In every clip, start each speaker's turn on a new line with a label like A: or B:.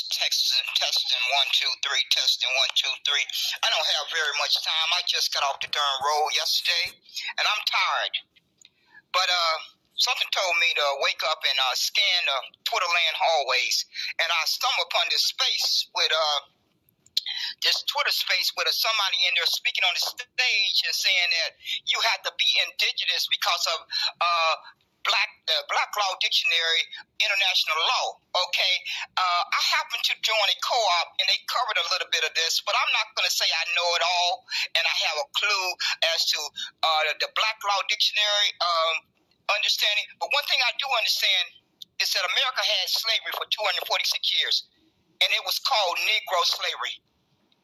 A: Testing 1 2 3. Testing 1 2 3. I don't have very much time. I just got off the darn road yesterday, and I'm tired. But something told me to wake up and scan the Twitter land hallways, and I stumbled upon this space with this Twitter space with somebody in there speaking on the stage and saying that you have to be indigenous because of the Black Law Dictionary, international law. Okay, I happen to join a co-op, and they covered a little bit of this, but I'm not going to say I know it all, and I have a clue as to the Black Law Dictionary understanding. But one thing I do understand is that America had slavery for 246 years, and it was called Negro slavery.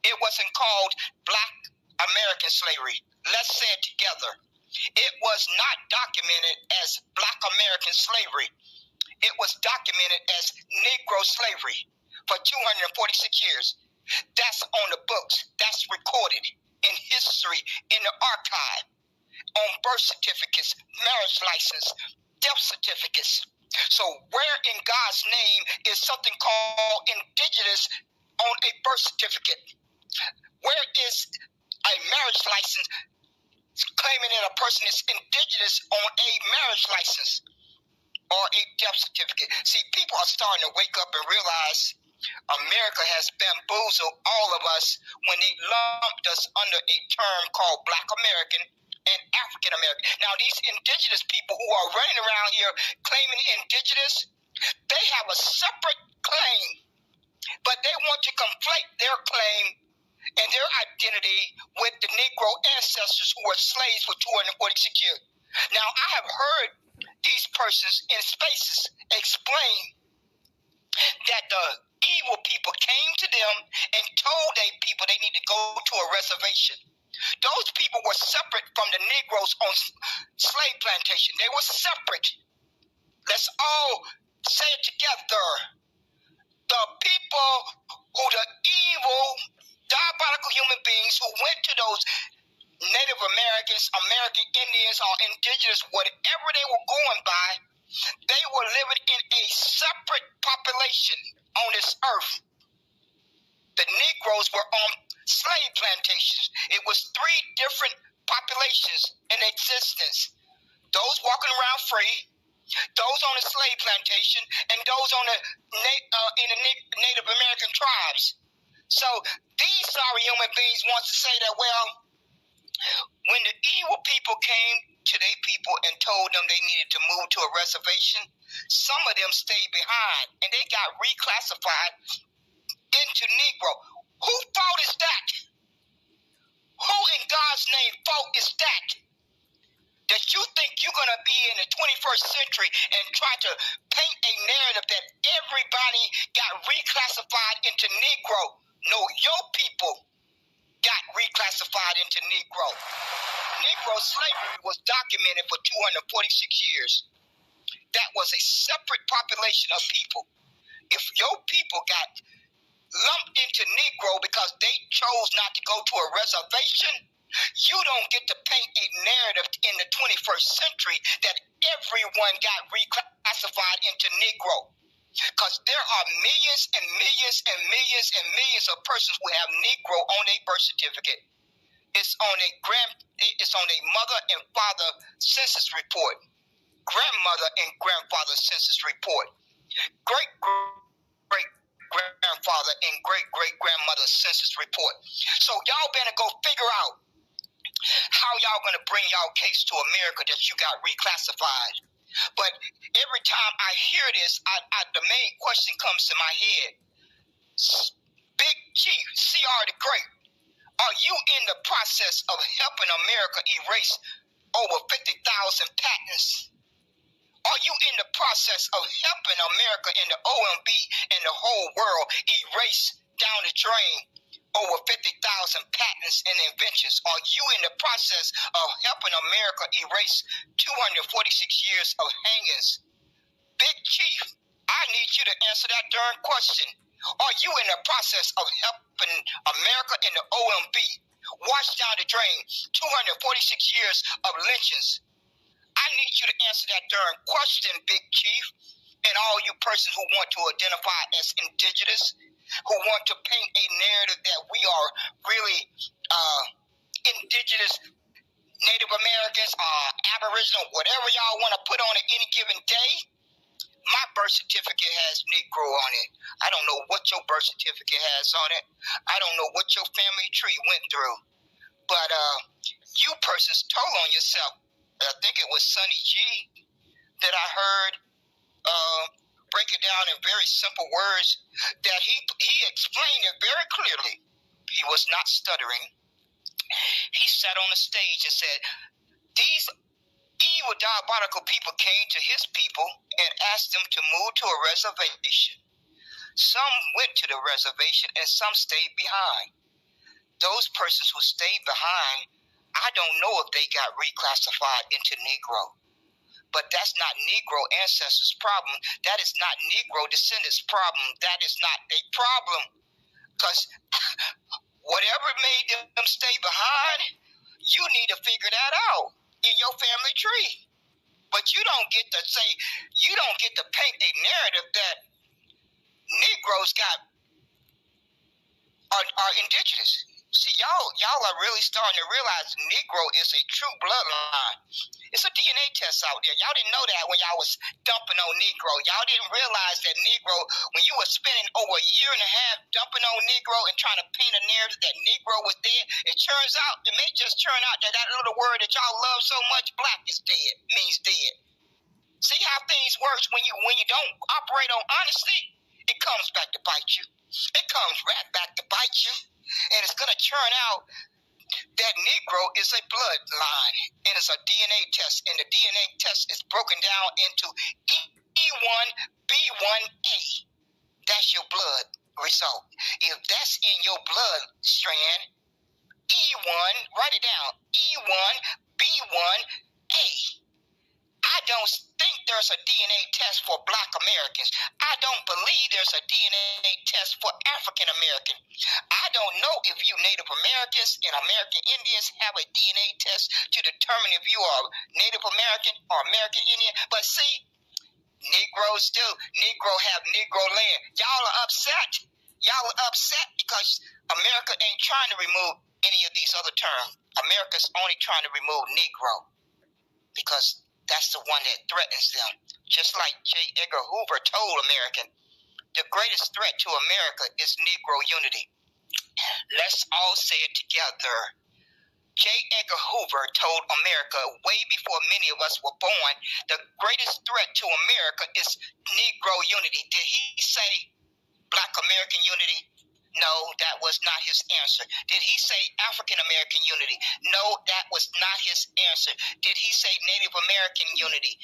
A: It wasn't called Black American slavery. Let's say it together. It was not documented as Black American slavery. It was documented as Negro slavery for 246 years. That's on the books. That's recorded in history, in the archive, on birth certificates, marriage license, death certificates. So where in God's name is something called indigenous on a birth certificate? Where is a marriage license claiming that a person is indigenous on a marriage license or a death certificate? See, people are starting to wake up and realize America has bamboozled all of us when they lumped us under a term called Black American and African American. Now, these indigenous people who are running around here claiming indigenous, they have a separate claim, but they want to conflate their claim and their identity with the Negro ancestors who were slaves for 246 years. Now, I have heard these persons in spaces explain that the evil people came to them and told they people they need to go to a reservation. Those people were separate from the Negroes on slave plantation. They were separate. Let's all say it together. The people who the evil diabolical human beings who went to those Native Americans, American Indians, or indigenous, whatever they were going by, they were living in a separate population on this earth. The Negroes were on slave plantations. It was 3 different populations in existence. Those walking around free, those on the slave plantation, and those on the in the Native American tribes. So these sorry human beings want to say that, well, when the evil people came to their people and told them they needed to move to a reservation, some of them stayed behind and they got reclassified into Negro. Who fault is that? Who in God's name fault is that? That you think you're going to be in the 21st century and try to paint a narrative that everybody got reclassified into Negro. No, your people got reclassified into Negro. Negro slavery was documented for 246 years. That was a separate population of people. If your people got lumped into Negro because they chose not to go to a reservation, you don't get to paint a narrative in the 21st century that everyone got reclassified into Negro. Because there are millions and millions and millions and millions of persons who have Negro on their birth certificate. It's on a mother and father census report, grandmother and grandfather census report, great grandfather and great grandmother census report. So y'all better go figure out how y'all gonna bring y'all case to America that you got reclassified. But every time I hear this, the main question comes to my head. Big Chief, CR the Great, are you in the process of helping America erase over 50,000 patents? Are you in the process of helping America and the OMB and the whole world erase down the drain over 50,000 patents and inventions? Are you in the process of helping America erase 246 years of hangings? Big Chief, I need you to answer that darn question. Are you in the process of helping America and the OMB wash down the drain 246 years of lynchings? I need you to answer that darn question, Big Chief. and all you persons who want to identify as indigenous, who want to paint a narrative that we are really indigenous, Native Americans, Aboriginal, whatever y'all want to put on at any given day. My birth certificate has Negro on it. I don't know what your birth certificate has on it. I don't know what your family tree went through. But you persons told on yourself. I think it was Sonny G that I heard break it down in very simple words, that he explained it very clearly. He was not stuttering. He sat on the stage and said, these evil, diabolical people came to his people and asked them to move to a reservation. Some went to the reservation and some stayed behind. Those persons who stayed behind, I don't know if they got reclassified into Negro. But that's not Negro ancestors' problem. That is not Negro descendants' problem. That is not a problem. Because whatever made them stay behind, you need to figure that out in your family tree. But you don't get to say, you don't get to paint a narrative that Negroes are indigenous. See, y'all are really starting to realize Negro is a true bloodline. It's a DNA test out there. Y'all didn't know that when y'all was dumping on Negro. Y'all didn't realize that Negro, when you were spending over a year and a half dumping on Negro and trying to paint a narrative that Negro was dead, it turns out, it may just turn out that that little word that y'all love so much, black, is dead, means dead. See how things work when you don't operate on honesty? It comes back to bite you. It comes right back to bite you. And it's going to turn out that Negro is a bloodline. And it's a DNA test. And the DNA test is broken down into E1, B1A. That's your blood result. If that's in your blood strand, E1, write it down, E1, B1A. I don't think there's a DNA test for Black Americans. I don't believe there's a DNA test for African American. I don't know if you Native Americans and American Indians have a DNA test to determine if you are Native American or American Indian. But see, Negroes do. Negro have Negro land. Y'all are upset. Y'all are upset because America ain't trying to remove any of these other terms. America's only trying to remove Negro because that's the one that threatens them. Just like J. Edgar Hoover told American, the greatest threat to America is Negro unity. Let's all say it together. J. Edgar Hoover told America way before many of us were born, the greatest threat to America is Negro unity. Did he say Black American unity? No, that was not his answer. Did he say African American unity? No, that was not his answer. Did he say Native American unity?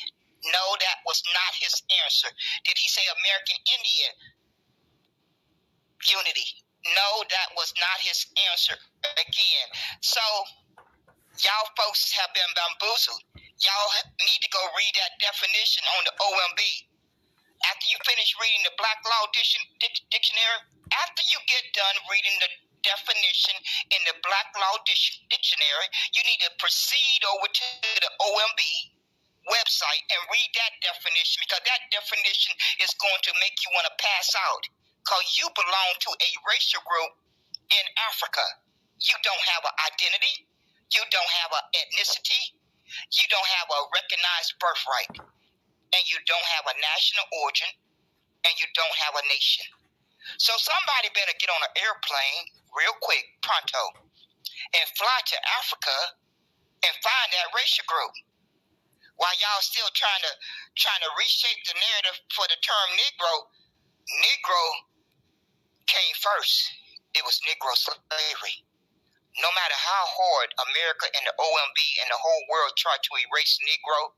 A: No, that was not his answer. Did he say American Indian unity? No, that was not his answer again. So, y'all folks have been bamboozled. Y'all need to go read that definition on the OMB. After you finish reading the Black Law Dictionary, after you get done reading the definition in the Black Law Dictionary, you need to proceed over to the OMB website and read that definition, because that definition is going to make you want to pass out, because you belong to a racial group in Africa. You don't have an identity. You don't have an ethnicity. You don't have a recognized birthright. And you don't have a national origin. And you don't have a nation. So somebody better get on an airplane real quick, pronto, and fly to Africa and find that racial group. While y'all still trying to reshape the narrative for the term Negro, Negro came first. It was Negro slavery. No matter how hard America and the OMB and the whole world tried to erase Negro,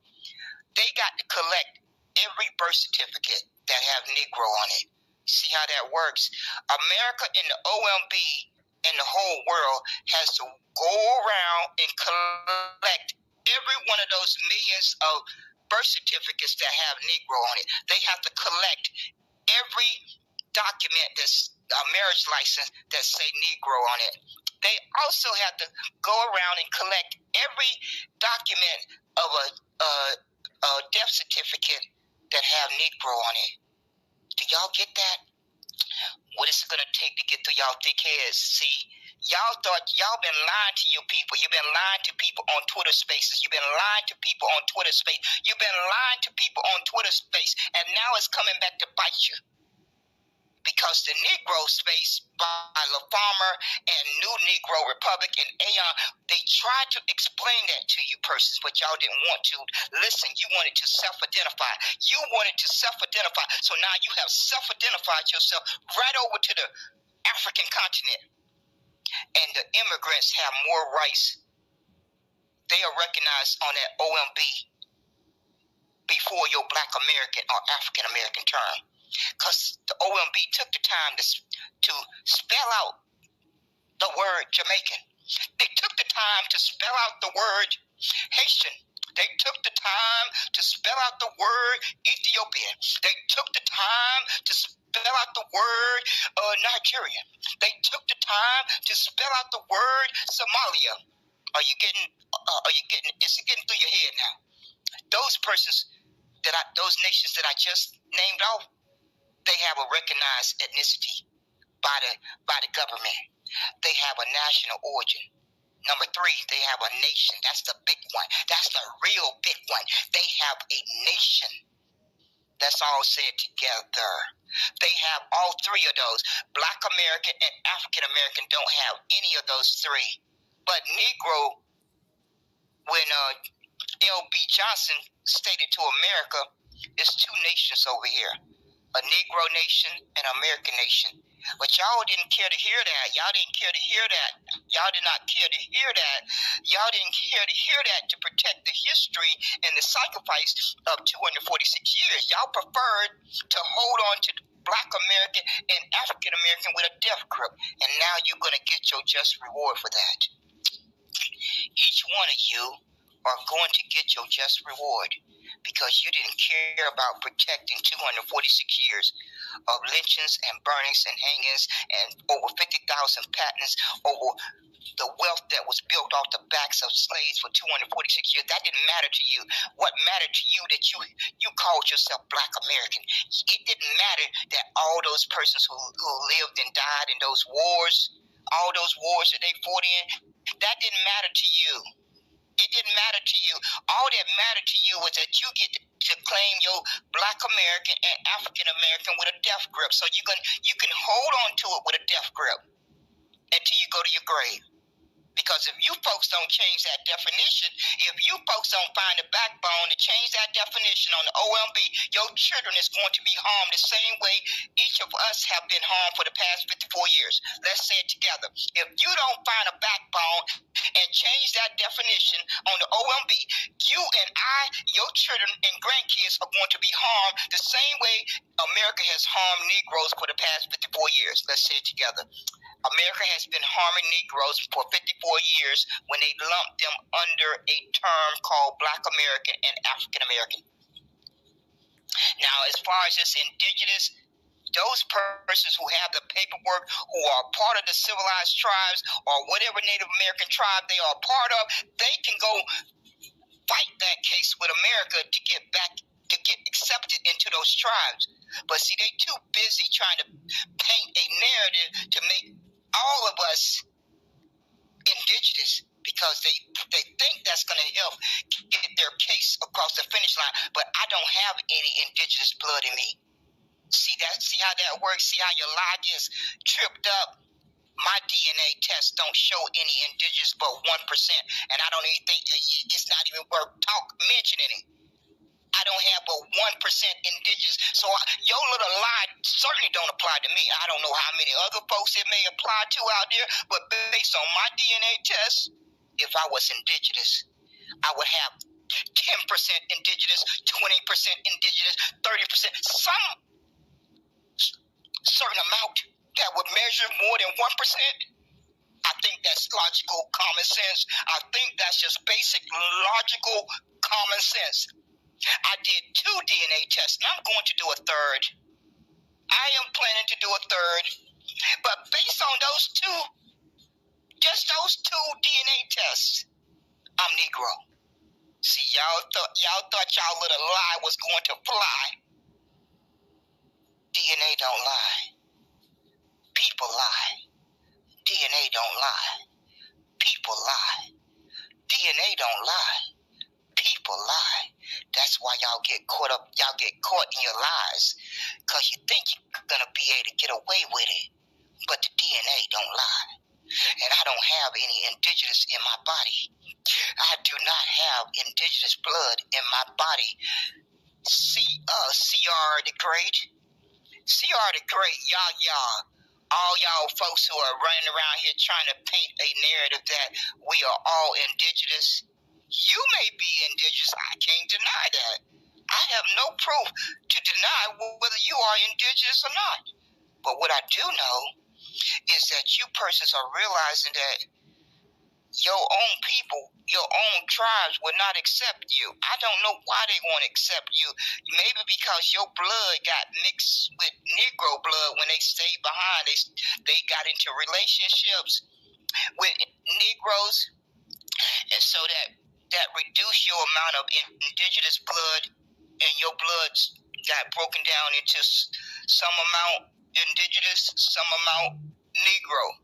A: they got to collect every birth certificate that have Negro on it. See how that works? America and the OMB and the whole world has to go around and collect every one of those millions of birth certificates that have Negro on it. They have to collect every document that's a marriage license that say Negro on it. They also have to go around and collect every document of a death certificate that have Negro on it. Do y'all get that? What is it going to take to get through y'all thick heads? See, y'all thought y'all been lying to your people. You've been lying to people on Twitter Spaces. You've been lying to people on Twitter Space. You've been lying to people on Twitter Space, and now it's coming back to bite you. Because the Negro Space by La Farmer and New Negro Republic and Aeon, they tried to explain that to you persons, but y'all didn't want to listen. You wanted to self-identify. You wanted to self-identify. So now you have self-identified yourself right over to the African continent. And the immigrants have more rights. They are recognized on that OMB before your Black American or African American term. Because the OMB took the time to spell out the word Jamaican. They took the time to spell out the word Haitian. They took the time to spell out the word Ethiopian. They took the time to spell out the word Nigerian. They took the time to spell out the word Somalia. Is it getting through your head now? Those persons those nations that I just named off, they have a recognized ethnicity by the government. They have a national origin. Number 3, they have a nation. That's the big one. That's the real big one. They have a nation. That's all said together. They have all 3 of those. Black American and African American don't have any of those 3. But Negro, when L.B. Johnson stated to America, it's 2 nations over here. A Negro nation and an American nation. But y'all didn't care to hear that. Y'all didn't care to hear that. Y'all did not care to hear that. Y'all didn't care to hear that to protect the history and the sacrifice of 246 years. Y'all preferred to hold on to Black American and African American with a death grip. And now you're going to get your just reward for that. Each one of you are going to get your just reward. Because you didn't care about protecting 246 years of lynchings and burnings and hangings and over 50,000 patents over the wealth that was built off the backs of slaves for 246 years. That didn't matter to you. What mattered to you that you called yourself Black American. It didn't matter that all those persons who lived and died in those wars, all those wars that they fought in, that didn't matter to you. It didn't matter to you. All that mattered to you was that you get to claim your Black American and African American with a death grip. So you can hold on to it with a death grip until you go to your grave. Because if you folks don't change that definition, if you folks don't find a backbone to change that definition on the OMB, your children is going to be harmed the same way each of us have been harmed for the past 54 years. Let's say it together. If you don't find a backbone and change that definition on the OMB, you and I, your children and grandkids are going to be harmed the same way America has harmed Negroes for the past 54 years. Let's say it together. America has been harming Negroes for 54 years when they lumped them under a term called Black American and African American. Now, as far as this indigenous, those persons who have the paperwork, who are part of the civilized tribes or whatever Native American tribe they are part of, they can go fight that case with America to get accepted into those tribes. But see, they too busy trying to paint a narrative to make all of us indigenous because they think that's going to help get their case across the finish line. But I don't have any indigenous blood in me. See how that works? See how your lie gets tripped up? My DNA test don't show any indigenous but 1%, and I don't even think it's not even worth mentioning it. I don't have but 1% indigenous, so your little lie certainly don't apply to me. I don't know how many other folks it may apply to out there, but based on my DNA test, if I was indigenous, I would have 10% indigenous, 20% indigenous, 30%, some certain amount that would measure more than 1%. I think that's logical common sense. I think that's just basic logical common sense. I did 2 DNA tests, and I'm going to do a third. I am planning to do a third. But based on those 2, just those 2 DNA tests, I'm Negro. See, y'all thought y'all little lie was going to fly. DNA don't lie. People lie. DNA don't lie. People lie. DNA don't lie. People lie. That's why y'all get caught up. Y'all get caught in your lies, because you think you're gonna be able to get away with it. But the DNA don't lie. And I don't have any indigenous in my body. I do not have indigenous blood in my body. CR the Great. CR the Great, y'all. All y'all folks who are running around here trying to paint a narrative that we are all indigenous. You may be indigenous. I can't deny that. I have no proof to deny whether you are indigenous or not. But what I do know is that you persons are realizing that your own people, your own tribes will not accept you. I don't know why they won't accept you. Maybe because your blood got mixed with Negro blood when they stayed behind. They got into relationships with Negroes, and so that reduced your amount of indigenous blood, and your blood got broken down into some amount indigenous, some amount Negro.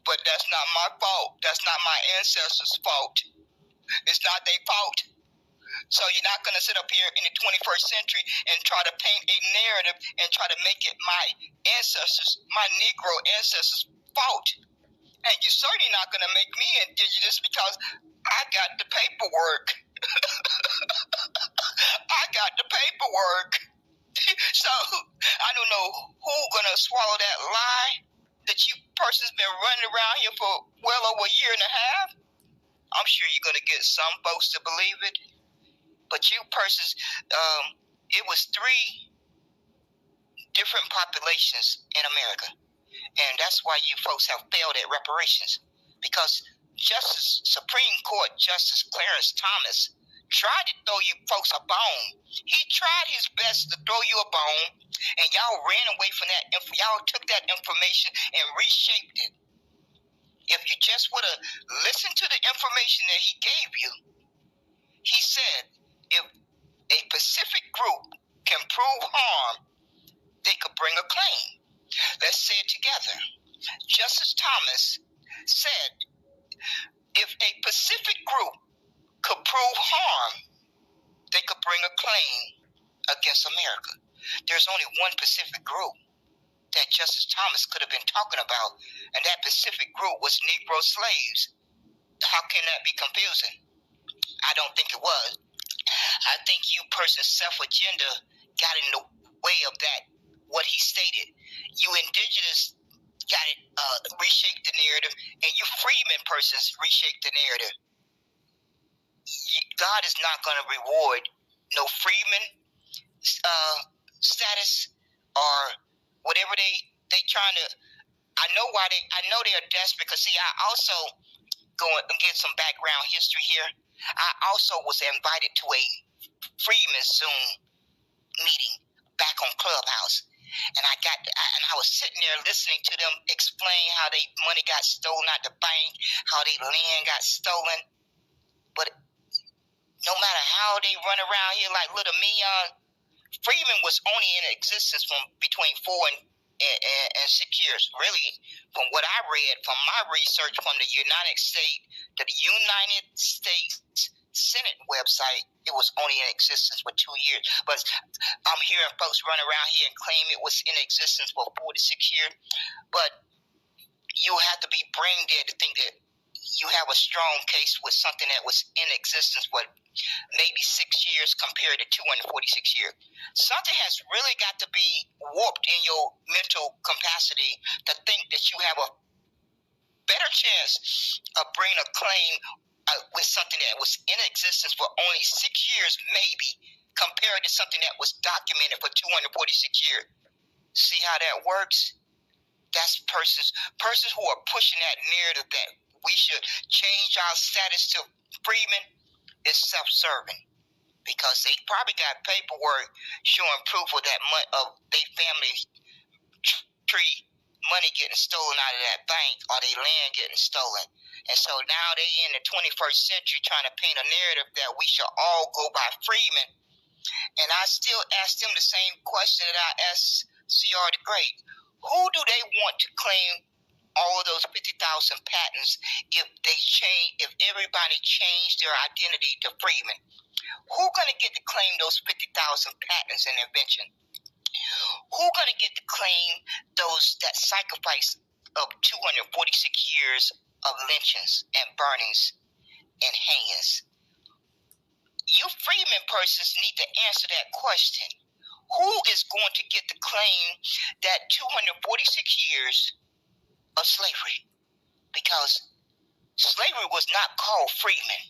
A: But that's not my fault. That's not my ancestors' fault. It's not their fault. So you're not going to sit up here in the 21st century and try to paint a narrative and try to make it my ancestors, my Negro ancestors' fault. And you're certainly not going to make me indigenous, because I got the paperwork. I got the paperwork. So I don't know who's going to swallow that lie that you persons been running around here for well over a year and a half. I'm sure you're going to get some folks to believe it. But you persons, it was 3 different populations in America. And that's why you folks have failed at reparations. Because Supreme Court Justice Clarence Thomas tried to throw you folks a bone. He tried his best to throw you a bone, and y'all ran away from that. Y'all took that information and reshaped it. If you just would have listened to the information that he gave you, he said if a Pacific group can prove harm, they could bring a claim. Let's say it together. Justice Thomas said if a Pacific group could prove harm, they could bring a claim against America. There's only one Pacific group that Justice Thomas could have been talking about, and that Pacific group was Negro slaves. How can that be confusing? I don't think it was. I think you person's self-agenda got in the way of that, what he stated. You indigenous got it, reshaped the narrative, and you freeman persons reshaped the narrative. God is not going to reward no freeman status or whatever they trying to. I know they're desperate, because see, I also go and get some background history here. I also was invited to a freeman Zoom meeting back on Clubhouse, and I was sitting there listening to them explain how they money got stolen out the bank, how they land got stolen. But no matter how they run around here like little Meon, freeman was only in existence from between 4 and 6 years. Really, from what I read from my research from the United States Senate website, it was only in existence for 2 years. But I'm hearing folks run around here and claim it was in existence for 4 to 6 years. But you have to be brain dead to think that you have a strong case with something that was in existence for maybe 6 years compared to 246 years. Something has really got to be warped in your mental capacity to think that you have a better chance of bringing a claim with something that was in existence for only 6 years, maybe, compared to something that was documented for 246 years. See how that works? That's persons who are pushing that narrative that we should change our status to freeman is self-serving, because they probably got paperwork showing proof of that of their family tree money getting stolen out of that bank, or their land getting stolen. And so now they in the 21st century trying to paint a narrative that we should all go by freedmen. And I still ask them the same question that I asked C.R. the Great. Who do they want to claim all of those 50,000 patents if everybody changed their identity to freedmen? Who gonna get to claim those 50,000 patents and invention? Who gonna get to claim that sacrifice of 246 years of lynchings and burnings and hangings? You freedmen persons need to answer that question. Who is going to get to claim that 246 years of slavery? Because slavery was not called freedmen.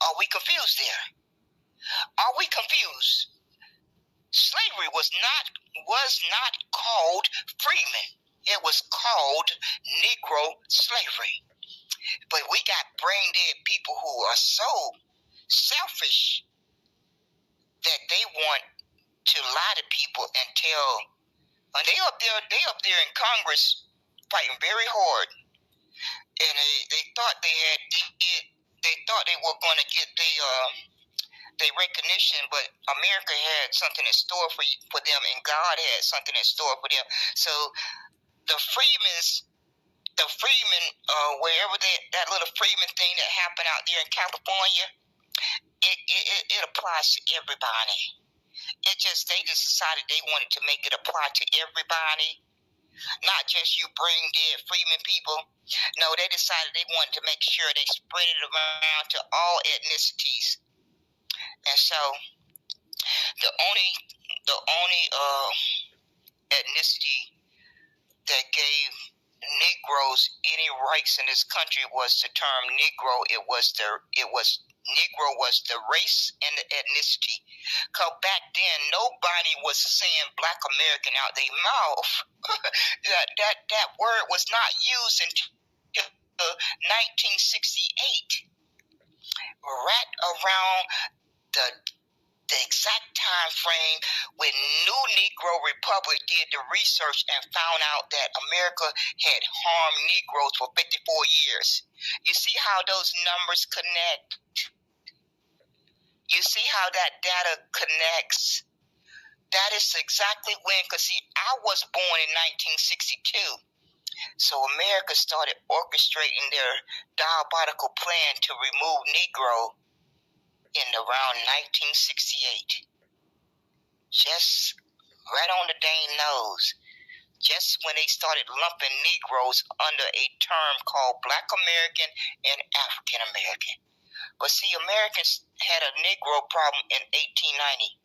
A: Are we confused there? Are we confused? Slavery was not called freedmen. It was called Negro slavery. But we got brain dead people who are so selfish that they want to lie to people and tell. And they up there in Congress fighting very hard, and they thought they thought they were going to get their recognition, but America had something in store for them, and God had something in store for them. So the freemen, wherever that little freeman thing that happened out there in California, it applies to everybody. They just decided they wanted to make it apply to everybody, not just you brain dead freeman people. No, they decided they wanted to make sure they spread it around to all ethnicities. And so the only ethnicity that gave Negroes any rights in this country was the term Negro. Negro was the race and the ethnicity. Because back then, nobody was saying Black American out their mouth. that word was not used until 1968. Right around the exact time frame when New Negro Republic did the research and found out that America had harmed Negroes for 54 years. You see how those numbers connect? You see how that data connects? That is exactly when, because see, I was born in 1962. So America started orchestrating their diabolical plan to remove Negro in around 1968. Just right on the dang nose. Just when they started lumping Negroes under a term called Black American and African American. But see, Americans had a Negro problem in 1890.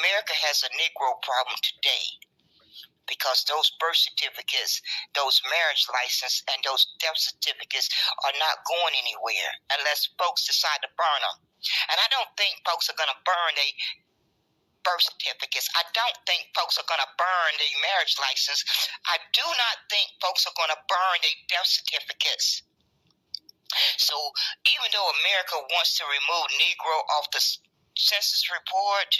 A: America has a Negro problem today because those birth certificates, those marriage licenses, and those death certificates are not going anywhere unless folks decide to burn them. And I don't think folks are going to burn their birth certificates. I don't think folks are going to burn their marriage license. I do not think folks are going to burn their death certificates. So even though America wants to remove Negro off the census report,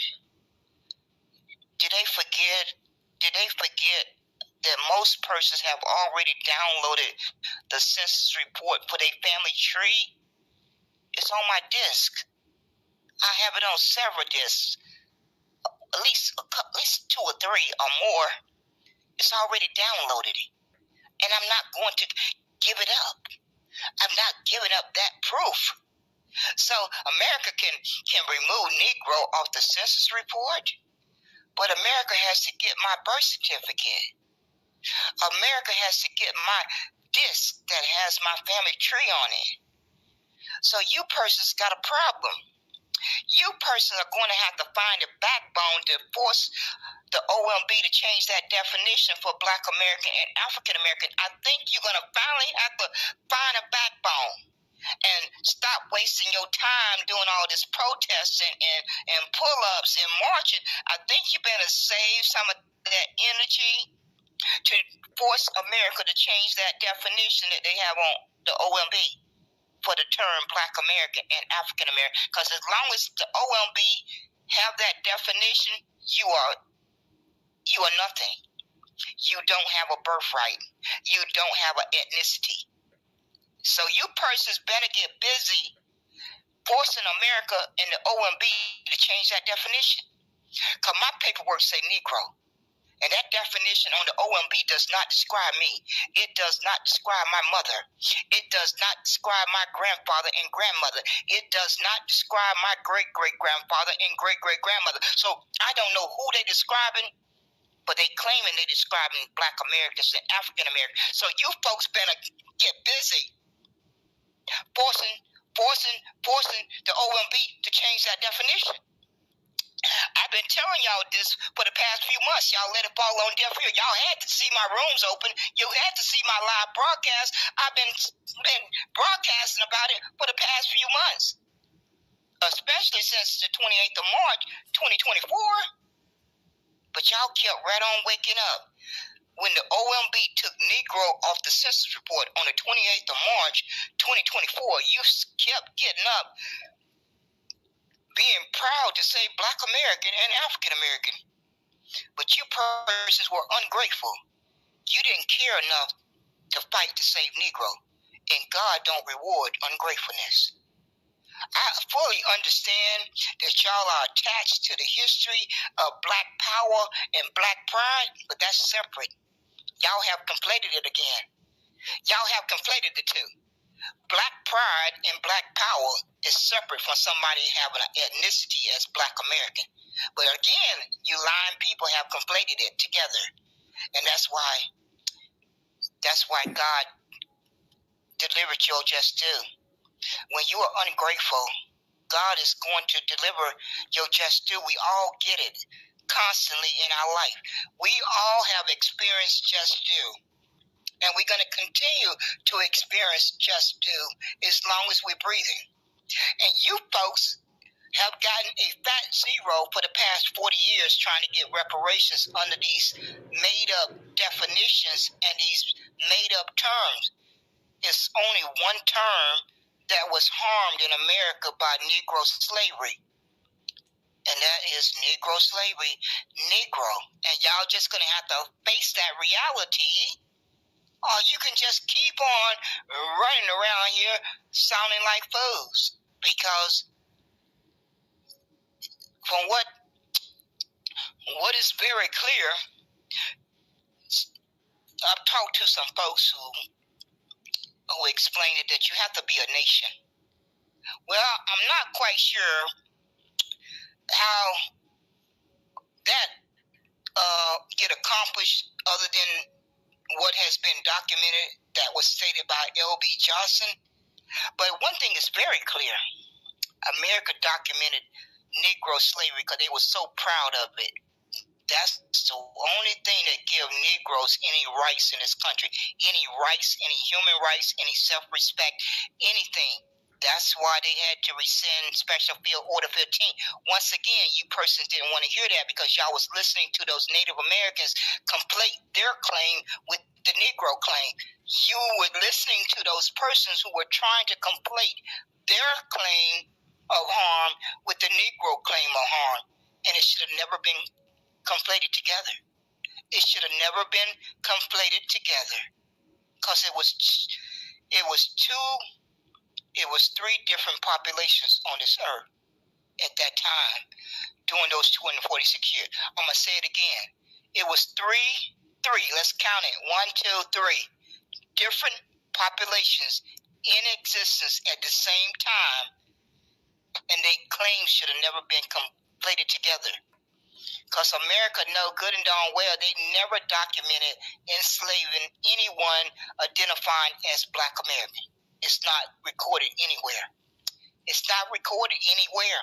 A: did they forget that most persons have already downloaded the census report for their family tree? It's on my disk. I have it on several disks, at least 2 or 3 or more. It's already downloaded, and I'm not going to give it up. I'm not giving up that proof. So America can remove Negro off the census report, but America has to get my birth certificate. America has to get my disc that has my family tree on it. So you persons got a problem. You persons are going to have to find a backbone to force the OMB to change that definition for Black American and African American. I think you're going to finally have to find a backbone and stop wasting your time doing all this protesting and pull-ups and marching. I think you better save some of that energy to force America to change that definition that they have on the OMB for the term Black American and African American. Because as long as the OMB have that definition, you are nothing. You don't have a birthright. You don't have an ethnicity. So you persons better get busy forcing America and the OMB to change that definition. Because my paperwork say Negro. And that definition on the OMB does not describe me. It does not describe my mother. It does not describe my grandfather and grandmother. It does not describe my great-great-grandfather and great-great-grandmother. So I don't know who they're describing, but they claiming they're describing Black Americans and African Americans. So you folks better get busy forcing the OMB to change that definition. I've been telling y'all this for the past few months. Y'all let it fall on deaf ear. Y'all had to see my rooms open. You had to see my live broadcast. I've been broadcasting about it for the past few months, especially since the 28th of March, 2024. But y'all kept right on waking up. When the OMB took Negro off the census report on the 28th of March, 2024, you kept getting up, being proud to say Black American and African American. But you persons were ungrateful. You didn't care enough to fight to save Negro. And God don't reward ungratefulness. I fully understand that y'all are attached to the history of Black power and Black pride, but that's separate. Y'all have conflated it again. Y'all have conflated the two. Black pride and Black power is separate from somebody having an ethnicity as Black American. But again, you lying people have conflated it together. And that's why God delivered your just due. When you are ungrateful, God is going to deliver your just due. We all get it constantly in our life. We all have experienced just due. And we're going to continue to experience just due as long as we're breathing. And you folks have gotten a fat zero for the past 40 years trying to get reparations under these made-up definitions and these made-up terms. It's only one term that was harmed in America by Negro slavery. And that is Negro slavery, Negro. And y'all just going to have to face that reality, or you can just keep on running around here sounding like fools. Because from what is very clear, I've talked to some folks who explained it that you have to be a nation. Well, I'm not quite sure how that get accomplished other than what has been documented that was stated by L.B. Johnson. But one thing is very clear. America documented Negro slavery because they were so proud of it. That's the only thing that gives Negroes any rights in this country, any rights, any human rights, any self-respect, anything. That's why they had to rescind Special Field Order 15. Once again, you persons didn't want to hear that because y'all was listening to those Native Americans conflate their claim with the Negro claim. You were listening to those persons who were trying to conflate their claim of harm with the Negro claim of harm. And it should have never been conflated together. It should have never been conflated together because it was three different populations on this earth at that time during those 246 years. I'm going to say it again. It was three, let's count it, 1, 2, 3, different populations in existence at the same time, and they claims should have never been conflated together. Because America know good and darn well they never documented enslaving anyone identifying as Black American. It's not recorded anywhere. It's not recorded anywhere.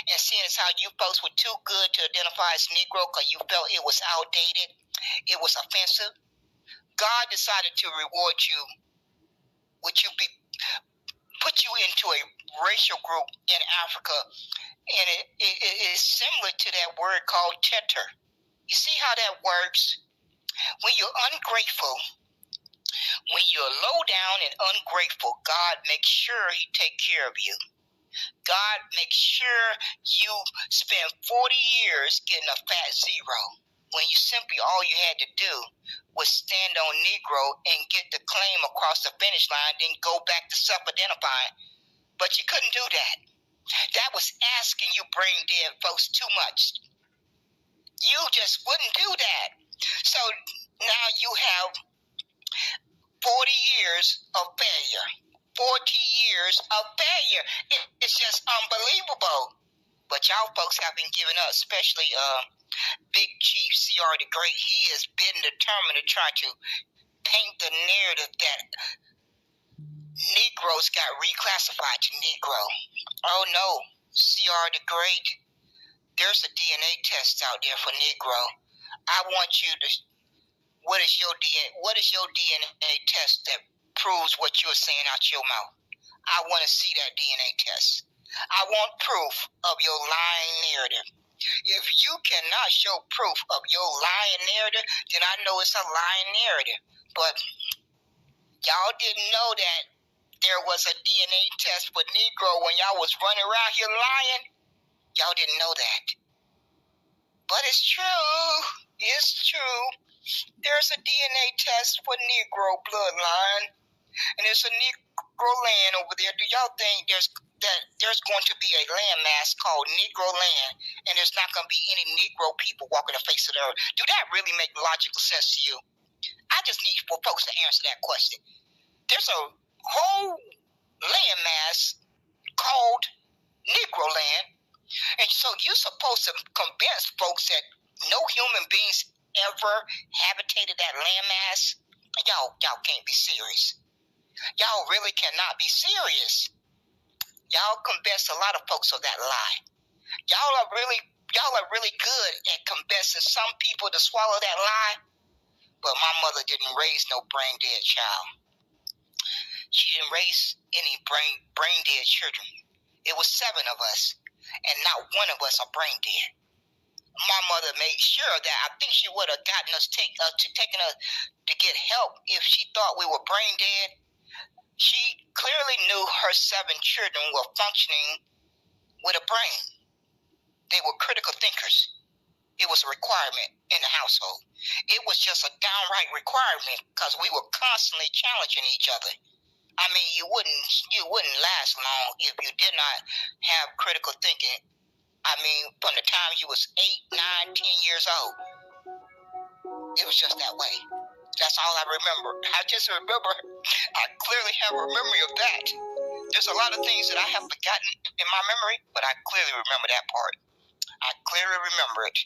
A: And seeing as how you folks were too good to identify as Negro because you felt it was outdated, it was offensive, God decided to reward you put you into a racial group in Africa, and it is similar to that word called tetter. You see how that works? When you're ungrateful, when you're low down and ungrateful, God makes sure He take care of you. God makes sure you spend 40 years getting a fat zero. when you simply all you had to do was stand on Negro and get the claim across the finish line, then go back to self-identifying. But you couldn't do that. That was asking you brain dead folks too much. You just wouldn't do that. So now you have 40 years of failure. 40 years of failure. It's just unbelievable. But y'all folks have been giving up, especially Big Chief C.R. the Great. He has been determined to try to paint the narrative that Negroes got reclassified to Negro. Oh no, C.R. the Great, there's a DNA test out there for Negro. I want you to, what is your DNA test that proves what you're saying out your mouth? I want to see that DNA test. I want proof of your lying narrative. If you cannot show proof of your lying narrative, then I know it's a lying narrative. But y'all didn't know that there was a DNA test for Negro when y'all was running around here lying. Y'all didn't know that. But it's true. It's true. There's a DNA test for Negro bloodline. And there's a Negro land over there. Do y'all think there's going to be a landmass called Negro land, and there's not going to be any Negro people walking the face of the earth? Do that really make logical sense to you? I just need for folks to answer that question. There's a whole landmass called Negro land, and so you're supposed to convince folks that no human beings ever habitated that landmass? Y'all can't be serious. Y'all really cannot be serious. Y'all convinced a lot of folks of that lie. Y'all are really good at convincing some people to swallow that lie. But my mother didn't raise no brain dead child. She didn't raise any brain dead children. It was 7 of us, and not one of us are brain dead. My mother made sure that I think she would have gotten us taken us to get help if she thought we were brain dead. She clearly knew her 7 children were functioning with a brain. They were critical thinkers. It was a requirement in the household. It was just a downright requirement because we were constantly challenging each other. I mean, you wouldn't last long if you did not have critical thinking. I mean, from the time you was 8, 9, 10 years old. It was just that way. That's all I remember. I just remember, I clearly have a memory of that. There's a lot of things that I have forgotten in my memory, but I clearly remember that part. I clearly remember it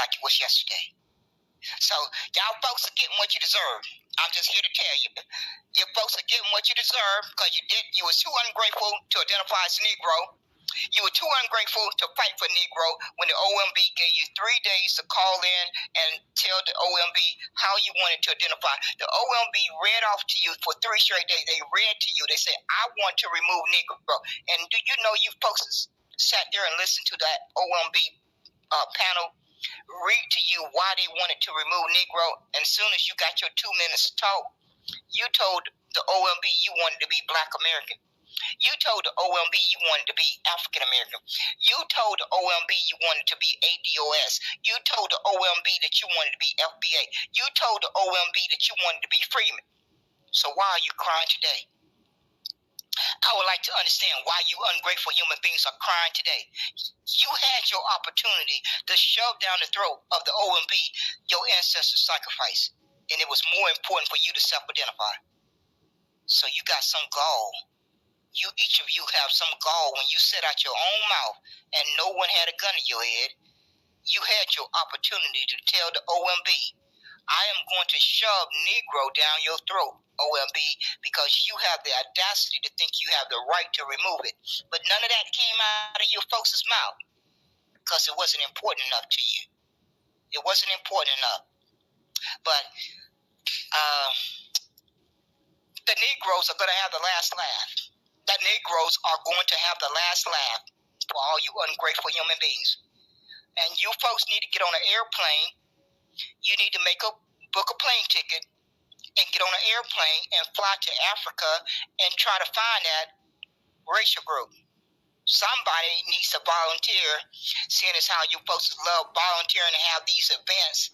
A: like it was yesterday. So, y'all folks are getting what you deserve. I'm just here to tell you. You folks are getting what you deserve because you was too ungrateful to identify as Negro. You were too ungrateful to fight for Negro when the OMB gave you 3 days to call in and tell the OMB how you wanted to identify. The OMB read off to you for 3 straight days. They read to you. They said, I want to remove Negro. And do you know you folks sat there and listened to that OMB panel read to you why they wanted to remove Negro? And as soon as you got your 2 minutes to talk, you told the OMB you wanted to be Black American. You told the OMB you wanted to be African American. You told the OMB you wanted to be ADOS. You told the OMB that you wanted to be FBA. You told the OMB that you wanted to be Freeman. So why are you crying today? I would like to understand why you ungrateful human beings are crying today. You had your opportunity to shove down the throat of the OMB your ancestors' sacrifice, and it was more important for you to self-identify. So you got some gall. Each of you have some gall when you said out your own mouth and no one had a gun to your head. You had your opportunity to tell the OMB, I am going to shove Negro down your throat, OMB, because you have the audacity to think you have the right to remove it. But none of that came out of your folks' mouth because it wasn't important enough to you. It wasn't important enough. But the Negroes are going to have the last laugh. The Negroes are going to have the last laugh for all you ungrateful human beings. And you folks need to get on an airplane. You need to book a plane ticket and get on an airplane and fly to Africa and try to find that racial group somebody needs to volunteer, seeing as how you folks love volunteering to have these events.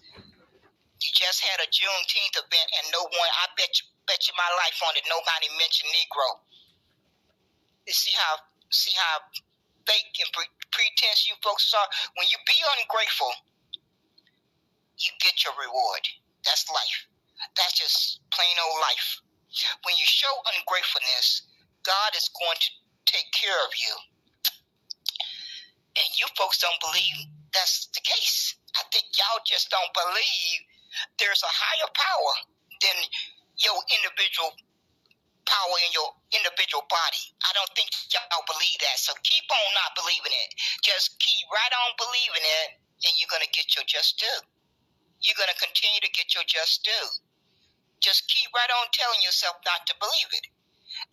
A: You just had a Juneteenth event, and no one, I bet you my life on it, nobody mentioned Negro. You see how fake and pretense you folks are? When you be ungrateful, you get your reward. That's life. That's just plain old life. When you show ungratefulness, God is going to take care of you. And you folks don't believe that's the case. I think y'all just don't believe there's a higher power than your individual power in your individual body. I don't think y'all believe that. So keep on not believing it. Just keep right on believing it, and you're going to get your just due. You're going to continue to get your just due. Just keep right on telling yourself not to believe it.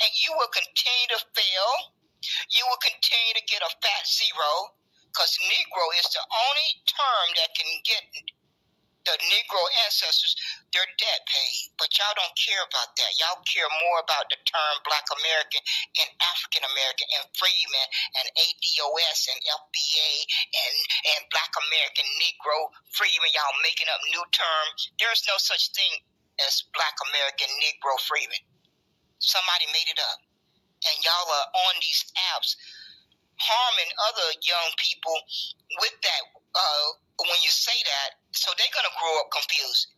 A: And you will continue to fail. You will continue to get a fat zero, because Negro is the only term that can get the Negro ancestors their debt paid. But y'all don't care about that. Y'all care more about the term Black American and African American and Freeman and ADOS and FBA and Black American Negro Freeman. Y'all making up new terms. There's no such thing as Black American Negro Freeman. Somebody made it up. And y'all are on these apps harming other young people with that when you say that, so they're gonna grow up confused.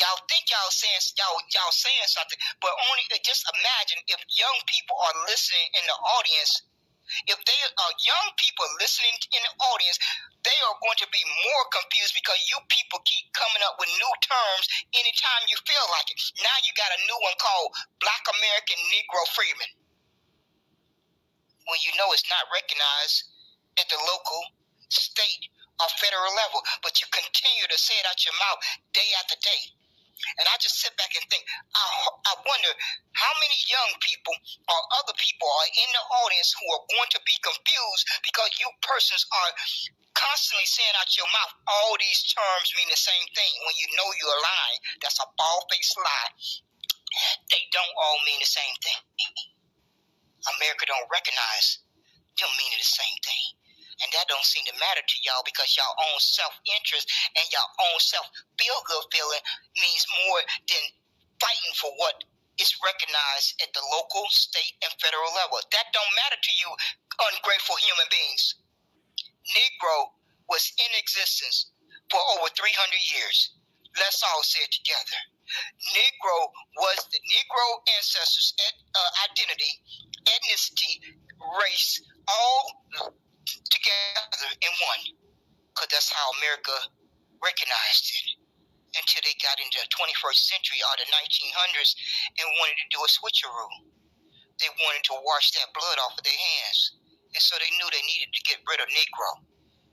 A: Y'all think y'all saying something, but only just imagine if young people are listening in the audience. If they are young people listening in the audience, they are going to be more confused because you people keep coming up with new terms anytime you feel like it. Now you got a new one called Black American Negro Freeman. When you know it's not recognized at the local, state, or federal level, but you continue to say it out your mouth day after day. And I just sit back and think, I wonder how many young people or other people are in the audience who are going to be confused because you persons are constantly saying out your mouth all these terms mean the same thing when you know you're lying. That's a bald-faced lie. They don't all mean the same thing. America don't recognize them meaning the same thing. And that don't seem to matter to y'all because y'all own self-interest and y'all own self-feel-good feeling means more than fighting for what is recognized at the local, state, and federal level. That don't matter to you, ungrateful human beings. Negro was in existence for over 300 years. Let's all say it together. Negro was the Negro ancestors' identity, ethnicity, race, all together in one. Because that's how America recognized it. Until they got into the 21st century or the 1900s and wanted to do a switcheroo. They wanted to wash that blood off of their hands. And so they knew they needed to get rid of Negro.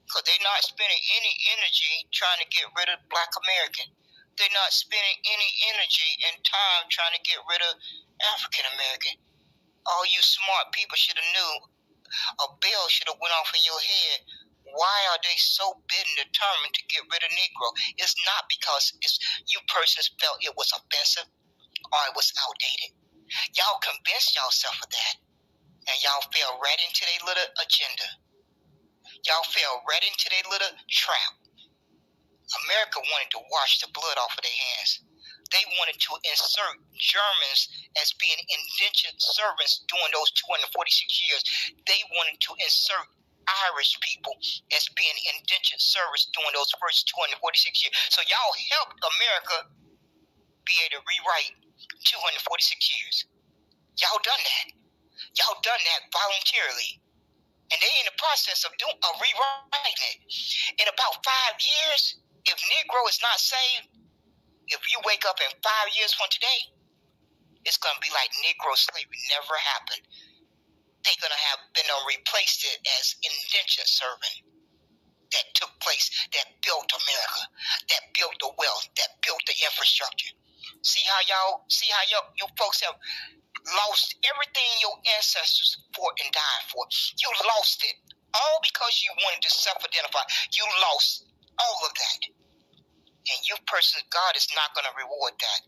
A: Because they're not spending any energy trying to get rid of Black American. They're not spending any energy and time trying to get rid of African American. All you smart people should have knew. A bell should have went off in your head. Why are they so bent and determined to get rid of Negro? It's not because you persons felt it was offensive or it was outdated. Y'all convinced yourself of that. And y'all fell right into their little agenda. Y'all fell right into their little trap. America wanted to wash the blood off of their hands. They wanted to insert Germans as being indentured servants during those 246 years. They wanted to insert Irish people as being indentured servants during those first 246 years. So y'all helped America be able to rewrite 246 years. Y'all done that. Y'all done that voluntarily. And they in the process of rewriting it. In about 5 years, if Negro is not saved, if you wake up in 5 years from today, it's going to be like Negro slavery never happened. They're going to have been replaced it as indentured servant that took place, that built America, that built the wealth, that built the infrastructure. See how you folks have lost everything your ancestors fought and died for. You lost it. All because you wanted to self-identify. You lost all of that. And you persons, God is not going to reward that.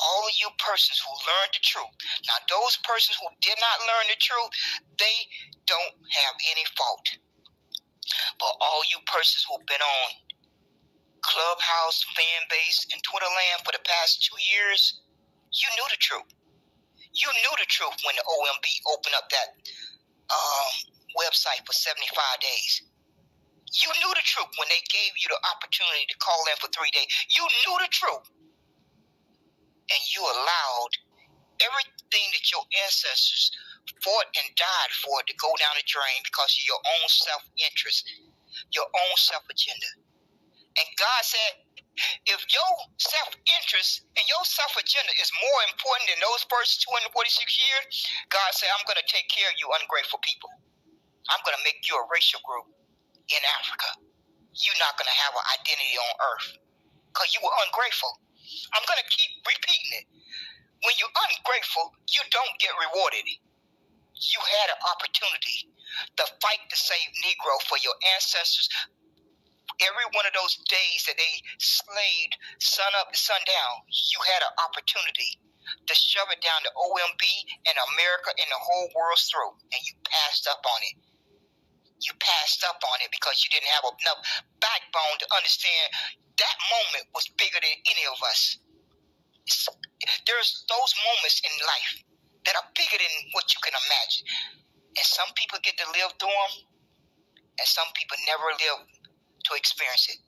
A: all of you persons who learned the truth. Now, those persons who did not learn the truth, they don't have any fault. But all you persons who've been on Clubhouse, fan base, and Twitter land for the past 2 years, you knew the truth. You knew the truth when the OMB opened up that website for 75 days. You knew the truth when they gave you the opportunity to call in for 3 days. You knew the truth. And you allowed everything that your ancestors fought and died for to go down the drain because of your own self-interest, your own self-agenda. And God said, if your self-interest and your self-agenda is more important than those first 246 years, God said, I'm going to take care of you ungrateful people. I'm going to make you a racial group in Africa. You're not going to have an identity on earth because you were ungrateful. I'm going to keep repeating it. When you're ungrateful, you don't get rewarded. You had an opportunity to fight to save Negro for your ancestors. Every one of those days that they slaved sun up to sundown, you had an opportunity to shove it down the OMB and America and the whole world's throat, and you passed up on it. You passed up on it because you didn't have enough backbone to understand that moment was bigger than any of us. There's those moments in life that are bigger than what you can imagine. And some people get to live through them, and some people never live to experience it.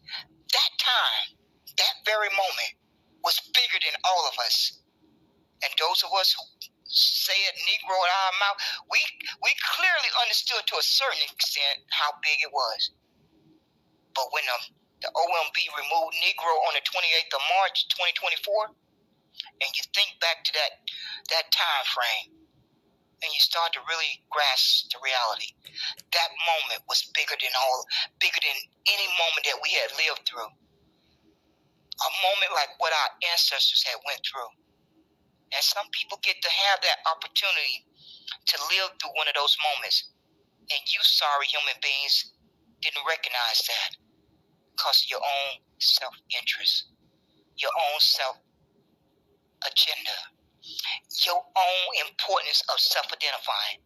A: That time, that very moment, was bigger than all of us. And those of us who say it Negro in our mouth, we clearly understood to a certain extent how big it was. But when the OMB removed Negro on the 28th of March, 2024, and you think back to that time frame, and you start to really grasp the reality, that moment was bigger than any moment that we had lived through. A moment like what our ancestors had went through. And some people get to have that opportunity to live through one of those moments. And you sorry human beings didn't recognize that because of your own self-interest, your own self-agenda, your own importance of self-identifying.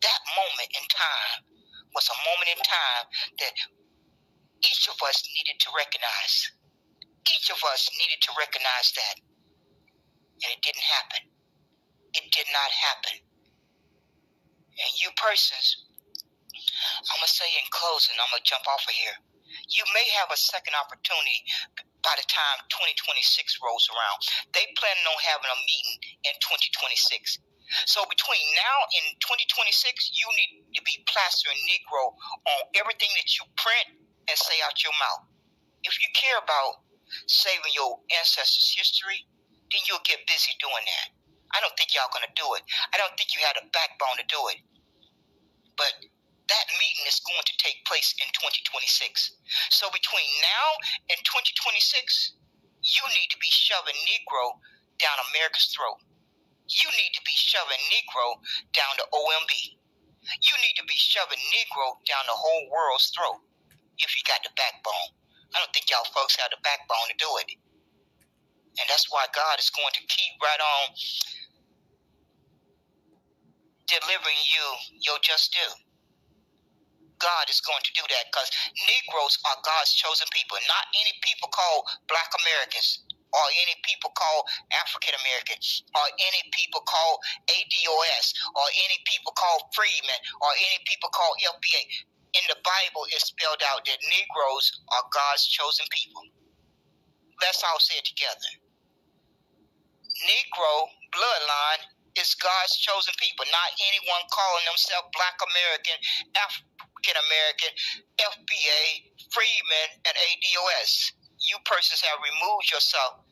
A: That moment in time was a moment in time that each of us needed to recognize. Each of us needed to recognize that. And it didn't happen. It did not happen. And you persons, I'm going to say in closing, I'm going to jump off of here. You may have a second opportunity by the time 2026 rolls around. They plan on having a meeting in 2026. So between now and 2026, you need to be plastering Negro on everything that you print and say out your mouth. If you care about saving your ancestors' history, then you'll get busy doing that. I don't think y'all going to do it. I don't think you had a backbone to do it. But that meeting is going to take place in 2026. So between now and 2026, you need to be shoving Negro down America's throat. You need to be shoving Negro down the OMB. You need to be shoving Negro down the whole world's throat if you got the backbone. I don't think y'all folks have the backbone to do it. And that's why God is going to keep right on delivering you your just due. God is going to do that because Negroes are God's chosen people, not any people called Black Americans or any people called African Americans or any people called ADOS or any people called freedmen or any people called LBA. In the Bible, it's spelled out that Negroes are God's chosen people. Let's all say it together. Negro bloodline is God's chosen people, not anyone calling themselves Black American, African American, FBA, Freedmen, and ADOS. You persons have removed yourself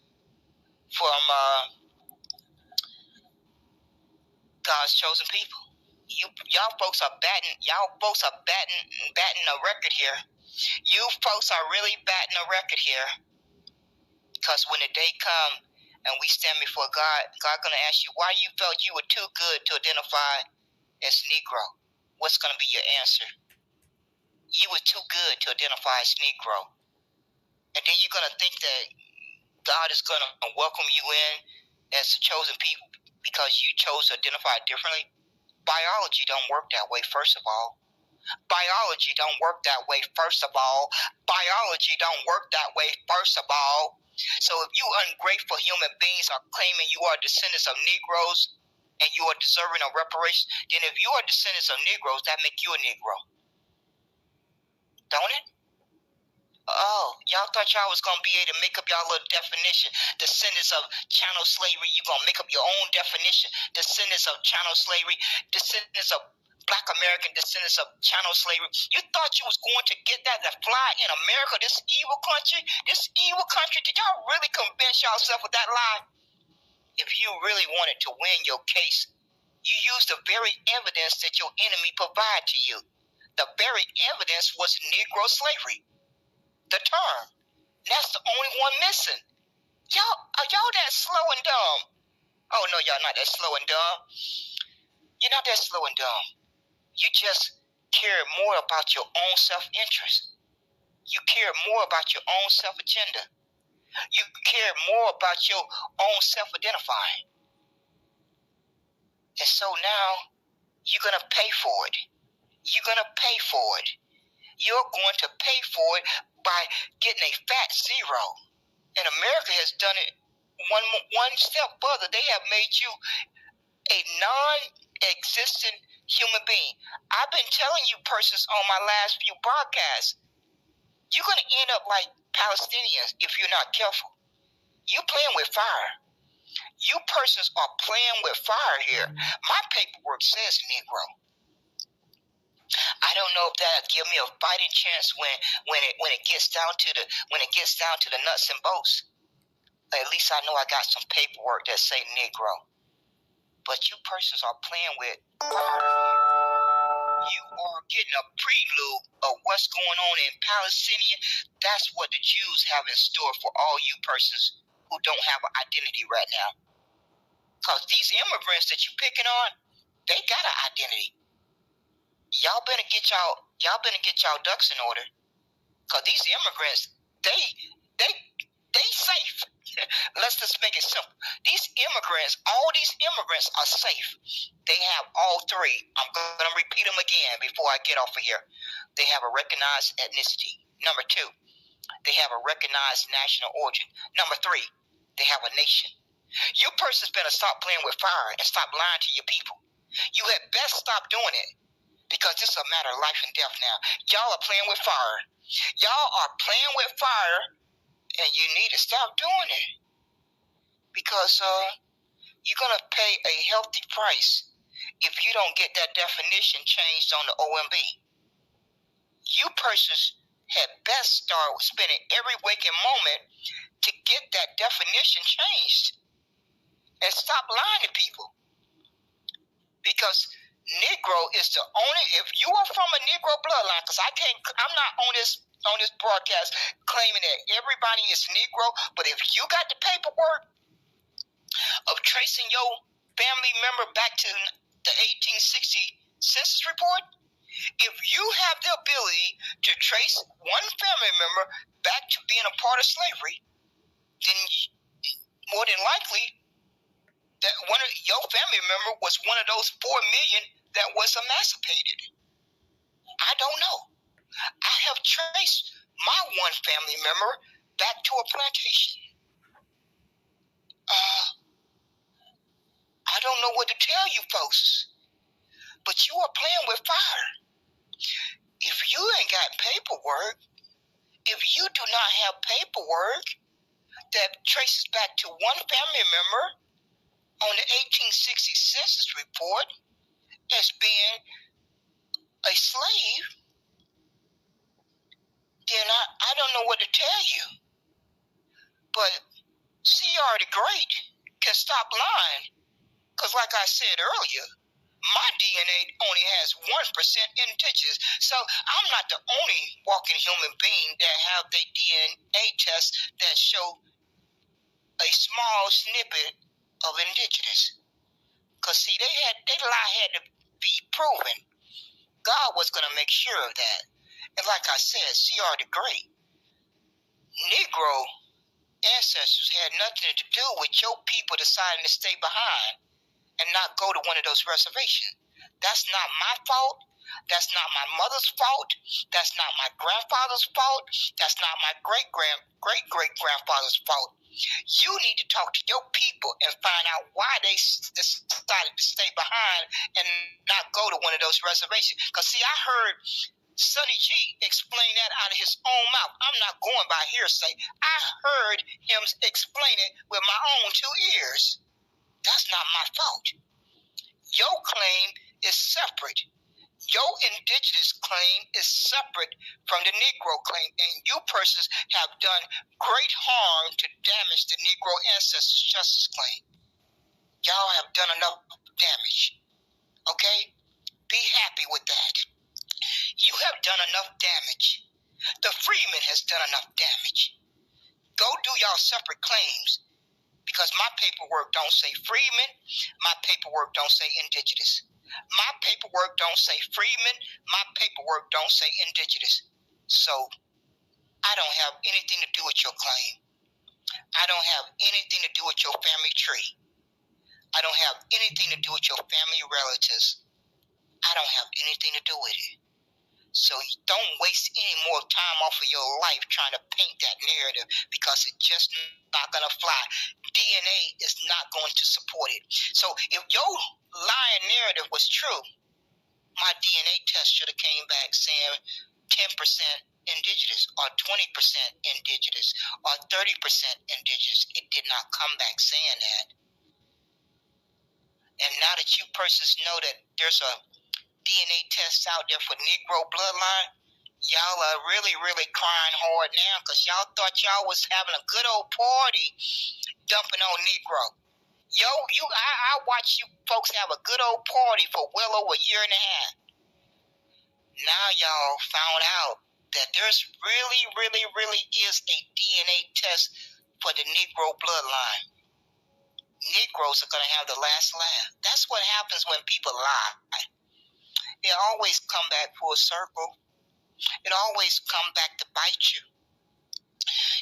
A: from God's chosen people. Y'all folks are batting a record here. You folks are really batting a record here. Because when the day comes and we stand before God, God's going to ask you why you felt you were too good to identify as Negro. What's going to be your answer? You were too good to identify as Negro. And then you're going to think that God is going to welcome you in as the chosen people because you chose to identify differently? Biology don't work that way, first of all. Biology don't work that way, first of all. Biology don't work that way, first of all. So if you ungrateful human beings are claiming you are descendants of Negroes and you are deserving of reparations, then if you are descendants of Negroes, that make you a Negro. Don't it? Oh, y'all thought y'all was going to be able to make up y'all little definition. Descendants of chattel slavery, you're going to make up your own definition. Descendants of chattel slavery, descendants of Black American, descendants of chattel slavery. You thought you was going to get that to fly in America, this evil country? This evil country, did y'all really convince yourself with that lie? If you really wanted to win your case, you used the very evidence that your enemy provided to you. The very evidence was Negro slavery. The term. That's the only one missing. Are y'all that slow and dumb? Oh no, y'all not that slow and dumb. You're not that slow and dumb. You just care more about your own self-interest. You care more about your own self-agenda. You care more about your own self-identifying. And so now, you're going to pay for it. You're going to pay for it. You're going to pay for it by getting a fat zero. And America has done it one step further. They have made you a non-existent human being. I've been telling you persons on my last few broadcasts, you're going to end up like Palestinians if you're not careful. You're playing with fire. You persons are playing with fire here. My paperwork says Negro. I don't know if that give me a fighting chance when it gets down to the nuts and bolts. At least I know I got some paperwork that say Negro. But you persons are playing with fire. You are getting a prelude of what's going on in Palestine. That's what the Jews have in store for all you persons who don't have an identity right now. Because these immigrants that you're picking on, they got an identity. Y'all better get y'all ducks in order. Because these immigrants, they safe. Let's just make it simple. All these immigrants are safe. They have all three. I'm going to repeat them again before I get off of here. They have a recognized ethnicity. Number 2, they have a recognized national origin. Number 3, they have a nation. You persons better stop playing with fire and stop lying to your people. You had best stop doing it. Because this is a matter of life and death now. Y'all are playing with fire. Y'all are playing with fire, and you need to stop doing it. Because you're going to pay a healthy price if you don't get that definition changed on the OMB. You persons had best start spending every waking moment to get that definition changed. And stop lying to people. Because Negro is the only, if you are from a Negro bloodline, because I'm not on this broadcast claiming that everybody is Negro, but if you got the paperwork of tracing your family member back to the 1860 census report, if you have the ability to trace one family member back to being a part of slavery, then more than likely that one of your family member was one of those 4 million that was emancipated. I don't know. I have traced my one family member back to a plantation. I don't know what to tell you folks, but you are playing with fire. If you ain't got paperwork, if you do not have paperwork that traces back to one family member on the 1860 census report as being a slave, then I don't know what to tell you. But C.R. the Great can stop lying. Because like I said earlier, my DNA only has 1% indigenous. So I'm not the only walking human being that have the DNA test that show a small snippet of indigenous. Because see, they lie had to be proven. God was going to make sure of that. And like I said, C.R. the Great, Negro ancestors had nothing to do with your people deciding to stay behind and not go to one of those reservations. That's not my fault. That's not my mother's fault. That's not my grandfather's fault. That's not my great-great-grandfather's fault. You need to talk to your people and find out why they decided to stay behind and not go to one of those reservations. Because, see, I heard Sonny G explain that out of his own mouth. I'm not going by hearsay. I heard him explain it with my own 2 ears. That's not my fault. Your claim is separate. Your indigenous claim is separate from the Negro claim, and you persons have done great harm to damage the Negro ancestors' justice claim. Y'all have done enough damage. Okay? Be happy with that. You have done enough damage. The freeman has done enough damage. Go do y'all separate claims, because my paperwork don't say freeman. My paperwork don't say indigenous. My paperwork don't say freeman. My paperwork don't say indigenous. So I don't have anything to do with your claim. I don't have anything to do with your family tree. I don't have anything to do with your family relatives. I don't have anything to do with it. So don't waste any more time off of your life trying to paint that narrative, because it's just not going to fly. DNA is not going to support it. So if your lying narrative was true, my DNA test should have came back saying 10% indigenous or 20% indigenous or 30% indigenous. It did not come back saying that. And now that you persons know that there's a DNA test out there for Negro bloodline, y'all are really, really crying hard now, because y'all thought y'all was having a good old party dumping on Negro. I watched you folks have a good old party for well over a year and a half. Now y'all found out that there's really, really, really is a DNA test for the Negro bloodline. Negroes are going to have the last laugh. That's what happens when people lie. It always come back full circle. It always come back to bite you.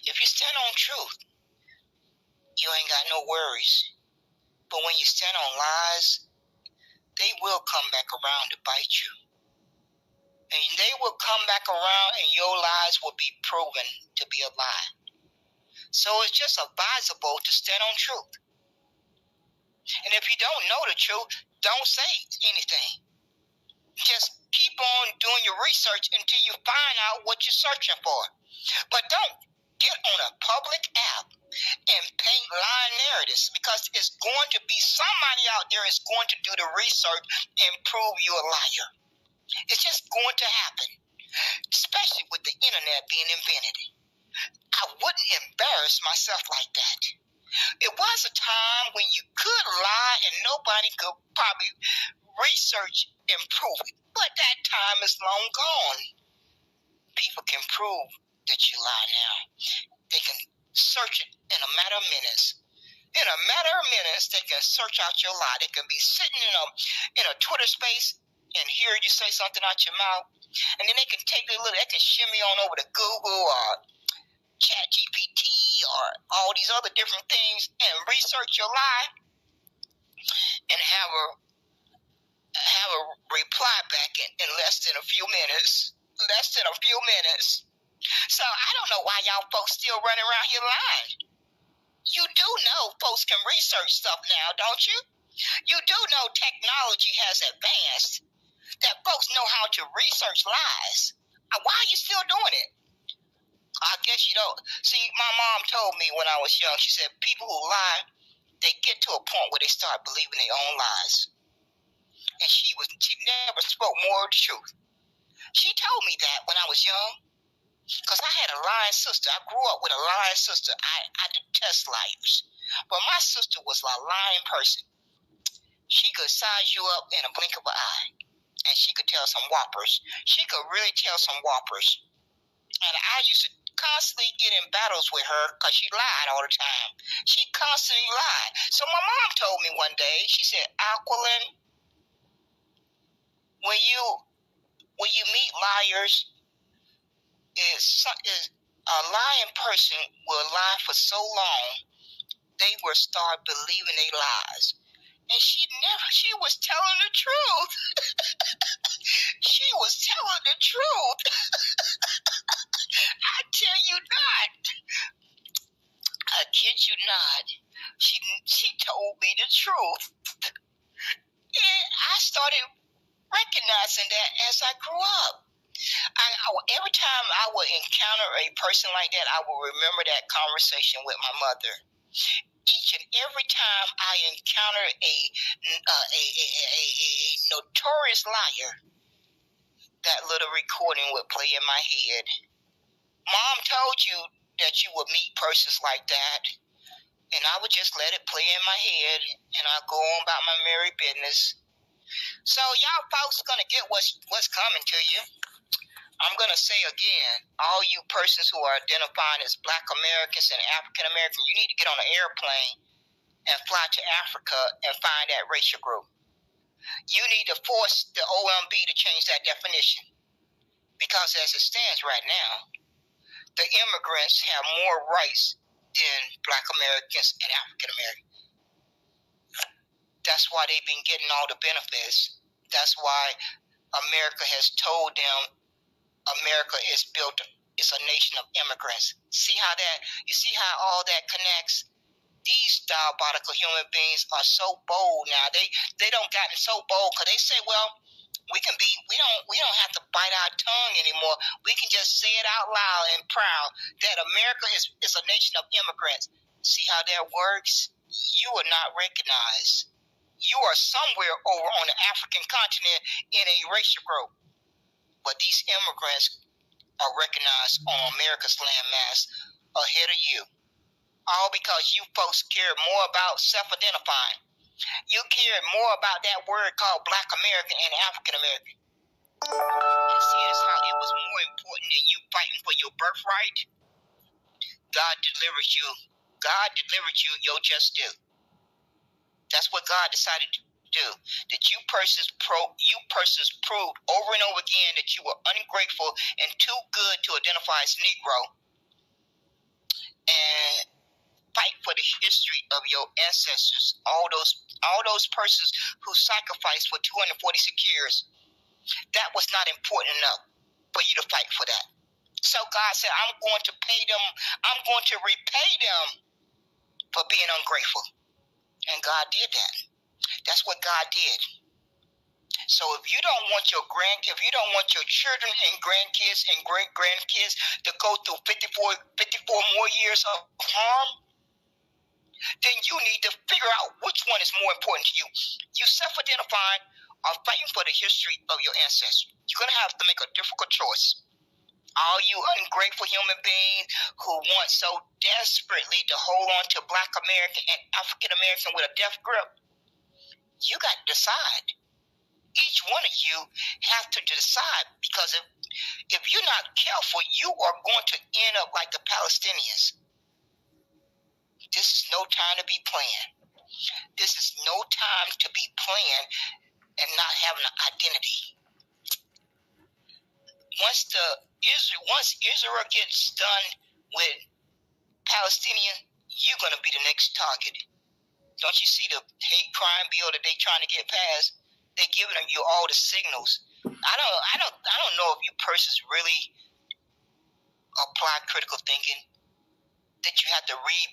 A: If you stand on truth, you ain't got no worries. But when you stand on lies, they will come back around to bite you. And they will come back around and your lies will be proven to be a lie. So it's just advisable to stand on truth. And if you don't know the truth, don't say anything. Just keep on doing your research until you find out what you're searching for. But don't get on a public app and paint lying narratives, because it's going to be somebody out there is going to do the research and prove you a liar. It's just going to happen, especially with the internet being invented. I wouldn't embarrass myself like that. It was a time when you could lie and nobody could probably research and prove it. But that time is long gone. People can prove that you lie now. They can search it in a matter of minutes. In a matter of minutes, they can search out your lie. They can be sitting in a Twitter space and hear you say something out your mouth, and then they can they can shimmy on over to Google or ChatGPT or all these other different things and research your lie and have a reply back in less than a few minutes. Less than a few minutes. So I don't know why y'all folks still running around here lying. You do know folks can research stuff now, don't you? You do know technology has advanced, that folks know how to research lies. Why are you still doing it? I guess you don't. See, my mom told me when I was young, she said people who lie, they get to a point where they start believing their own lies. And she never spoke more of the truth. She told me that when I was young, because I had a lying sister. I grew up with a lying sister. I detest liars. But my sister was a lying person. She could size you up in a blink of an eye. And she could tell some whoppers. She could really tell some whoppers. And I used to constantly get in battles with her because she lied all the time. She constantly lied. So my mom told me one day, she said, Aquilin, when you meet liars, is a lying person will lie for so long, they will start believing they lies. And she was telling the truth. She was telling the truth. I tell you not. I kid you not. She told me the truth. And I started recognizing that as I grew up. Every time I would encounter a person like that, I will remember that conversation with my mother. Each and every time I encounter a notorious liar, that little recording would play in my head. Mom told you that you would meet persons like that, and I would just let it play in my head, and I'd go on about my merry business. So y'all folks gonna get what's coming to you. I'm going to say again, all you persons who are identifying as Black Americans and African Americans, you need to get on an airplane and fly to Africa and find that racial group. You need to force the OMB to change that definition. Because as it stands right now, the immigrants have more rights than Black Americans and African Americans. That's why they've been getting all the benefits. That's why America has told them America is a nation of immigrants. You see how all that connects? These diabolical human beings are so bold now. They don't gotten so bold because they say, well, we don't have to bite our tongue anymore. We can just say it out loud and proud that America is a nation of immigrants. See how that works? You are not recognized. You are somewhere over on the African continent in a racial group. But these immigrants are recognized on America's landmass ahead of you. All because you folks care more about self-identifying. You care more about that word called Black American and African American. And see, that's how it was more important than you fighting for your birthright. God delivered you. God delivered you your just due. That's what God decided to do. That you persons proved over and over again that you were ungrateful and too good to identify as Negro, and fight for the history of your ancestors, all those persons who sacrificed for 246 years. That was not important enough for you to fight for that. So God said, I'm going to pay them, I'm going to repay them for being ungrateful. And God did that. That's what God did. So if you don't want your children and grandkids and great-grandkids to go through 54 more years of harm, then you need to figure out which one is more important to you. You self-identifying or fighting for the history of your ancestors. You're going to have to make a difficult choice. All you ungrateful human beings who want so desperately to hold on to Black American and African American with a death grip, you got to decide. Each one of you have to decide, because if you're not careful, you are going to end up like the Palestinians. This is no time to be playing. This is no time to be playing and not having an identity. Once Israel gets done with Palestinians, you're going to be the next target. Don't you see the hate crime bill that they're trying to get passed? They're giving you all the signals. I don't know if you persons really apply critical thinking, that you have to read